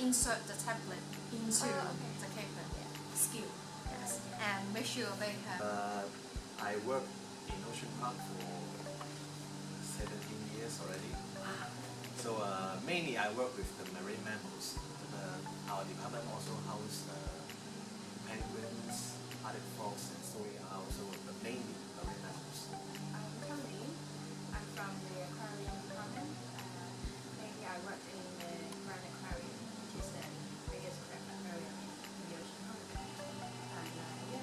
insert the tablet into the cable skill. Yes, and make sure they have. I work in Ocean Park for 17 years already. So mainly I work with the marine mammals. Our department also houses penguins, Arctic fox, and so we are also mainly marine mammals. I'm Caroline. I'm from the aquarium department. Mainly I work in the Grand Aquarium, which is the biggest aquarium in the ocean. And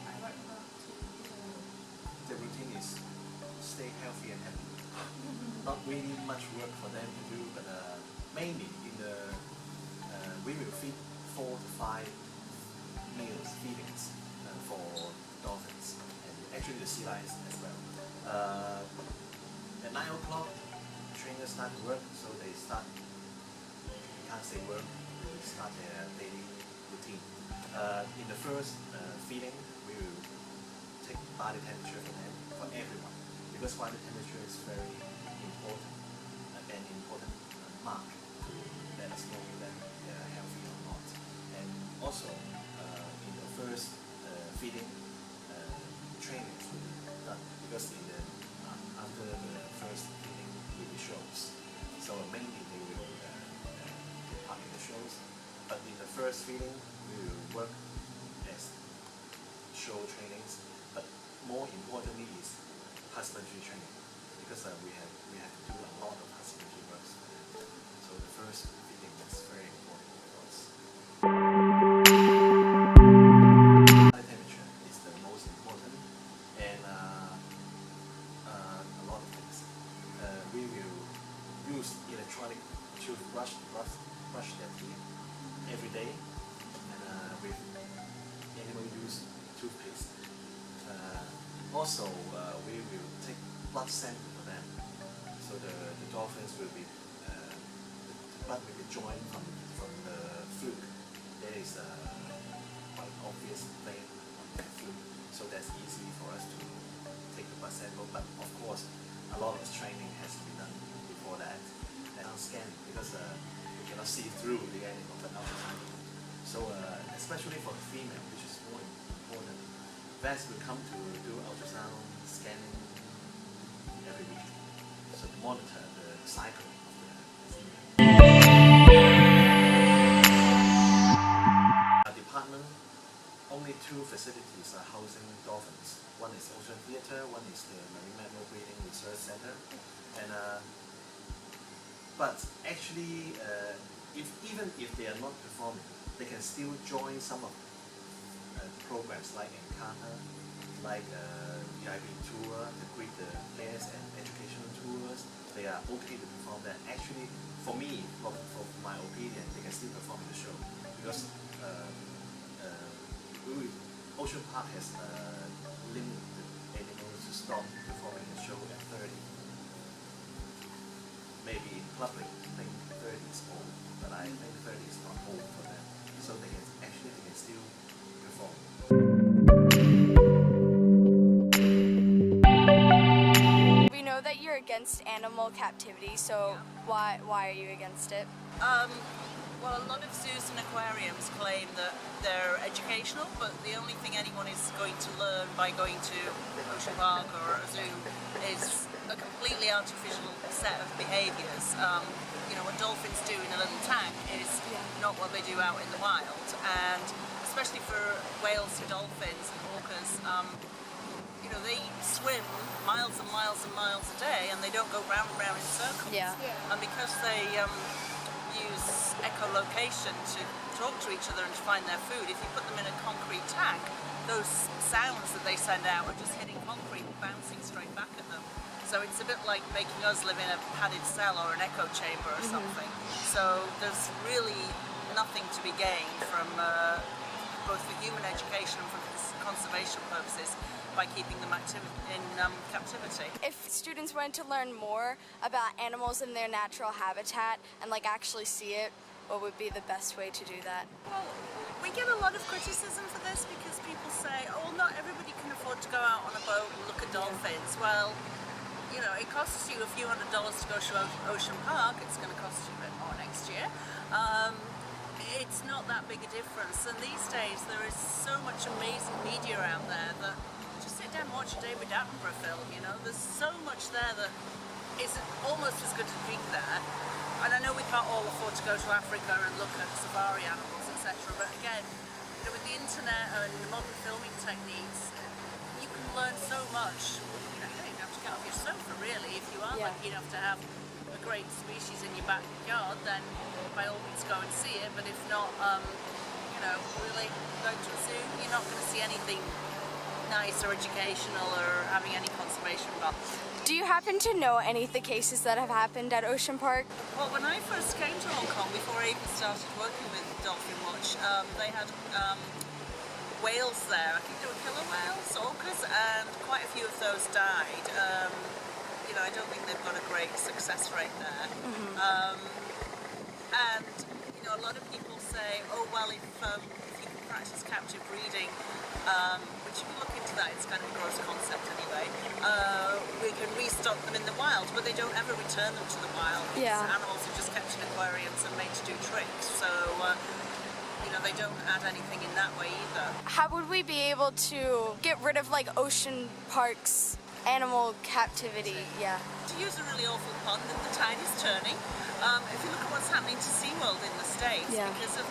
I work about 2 years. The routine is stay healthy and happy. Not really much work for them to do, but mainly in the we will feed 4 to 5 meals feedings for dolphins and actually the sea lions as well. At 9 o'clock, trainers start to work, so they start. You can't say work. They start their daily routine. In the first feeding, we will take body temperature for them, for everyone, because body temperature is very important, an important mark to let us know that they are healthy or not. And also, in the first feeding, trainings will be done, because in the after the first feeding will be shows. So mainly they will take part in the shows, but in the first feeding we will work as show trainings, but more importantly is husbandry training, because we have to do a lot of husbandry works for them. So the first feeding is very important for us. Body temperature is the most important, and a lot of things. We will use electronic toothbrush brush their teeth every day, and with animal use toothpaste. Also, we will take blood sample for them, so the dolphins will be the blood will be joined from the fluke. That is quite obvious thing on the fluke, so that's easy for us to take the blood sample. But of course, a lot of training has to be done before that, and on scan, because we cannot see through the animal, but ultrasound. So especially for the female, which is more important, vets will come to do ultrasound scanning every week, so to monitor the cycle of the female. Our department, only 2 facilities are housing dolphins. One is Ocean Theatre, one is the Marine Mammal Breeding Research Center. And but actually, even if they are not performing, they can still join some of programs like Encounter, like VIP tour, to greet the players, and educational tours. They are okay to perform that. Actually, for me, for my opinion, they can still perform in the show, because Ocean Park has limited the animals to stop performing the show at 30. Maybe public think 30 is old, but I think 30 is not old for them. So they can still perform. We know that you're against animal captivity, so why are you against it? Well, a lot of zoos and aquariums claim that they're educational, but the only thing anyone is going to learn by going to Ocean Park or a zoo is a completely artificial set of behaviours. You know, what dolphins do in a little tank is not what they do out in the wild, and especially for whales and dolphins and orcas, you know, they swim miles and miles and miles a day, and they don't go round and round in circles. And because they use echolocation to talk to each other and to find their food, if you put them in a concrete tank, those sounds that they send out are just hitting concrete and bouncing straight back at them. So it's a bit like making us live in a padded cell or an echo chamber or something. So there's really nothing to be gained from both for human education and for conservation purposes by keeping them in captivity. If students wanted to learn more about animals in their natural habitat and like actually see it, what would be the best way to do that? Well, we get a lot of criticism for this because people say, oh, well, not everybody can afford to go out on a boat and look at dolphins. Well, you know, it costs you a few $100s to go to Ocean Park. It's going to cost you a bit more next year. it's not that big a difference. And these days there is so much amazing media out there that just sit down and watch a David Attenborough film, you know. There's so much there that is almost as good as being there. And I know we can't all afford to go to Africa and look at safari animals, etc. But again, you know, with the internet and the modern filming techniques, you can learn so much. You know, you don't even have to get off your sofa really. If you are lucky enough to have a great species in your backyard, then by all means go and see it. But if not, you know, really going to a zoo, you're not going to see anything nice or educational or having any conservation value. Do you happen to know any of the cases that have happened at Ocean Park? Well, when I first came to Hong Kong, before I even started working with Dolphin Watch, they had whales there. I think they were killer whales, orcas, and quite a few of those died. You know, I don't think they've got a great success rate there. And you know, a lot of people say, oh well, if you can practice captive breeding, which if you look into that, it's kind of a gross concept anyway, we can restock them in the wild, but they don't ever return them to the wild. Yeah. Animals are just kept in aquariums and made to do tricks, so you know, they don't add anything in that way either. How would we be able to get rid of like Ocean Park's animal captivity? Yeah. To use a really awful pun, the tide is turning. If you look at what's happening to SeaWorld in the States, because of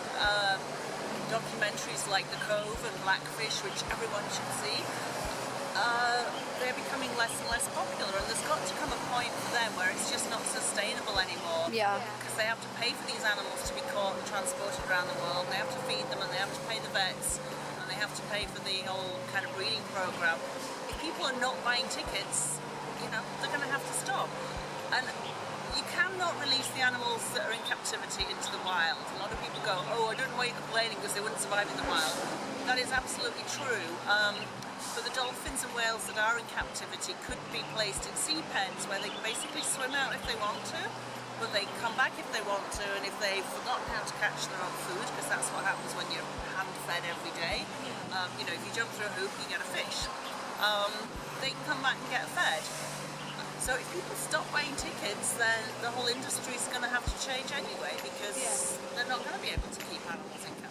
documentaries like The Cove and Blackfish, which everyone should see, they're becoming less and less popular, and there's got to come a point for them where it's just not sustainable anymore. Yeah. Because they have to pay for these animals to be caught and transported around the world, and they have to feed them, and they have to pay the vets, and they have to pay for the whole kind of breeding program. If people are not buying tickets, you know, they're going to have to stop. And you cannot release the animals that are in captivity into the wild. A lot of people go, oh, I don't know why you're complaining because they wouldn't survive in the wild. That is absolutely true. But the dolphins and whales that are in captivity could be placed in sea pens where they can basically swim out if they want to, but they come back if they want to, and if they've forgotten how to catch their own food, because that's what happens when you're hand-fed every day. You know, if you jump through a hoop, you get a fish. They can come back and get fed. So if people stop buying tickets, then the whole industry is going to have to change anyway, because they're not going to be able to keep animals in captivity.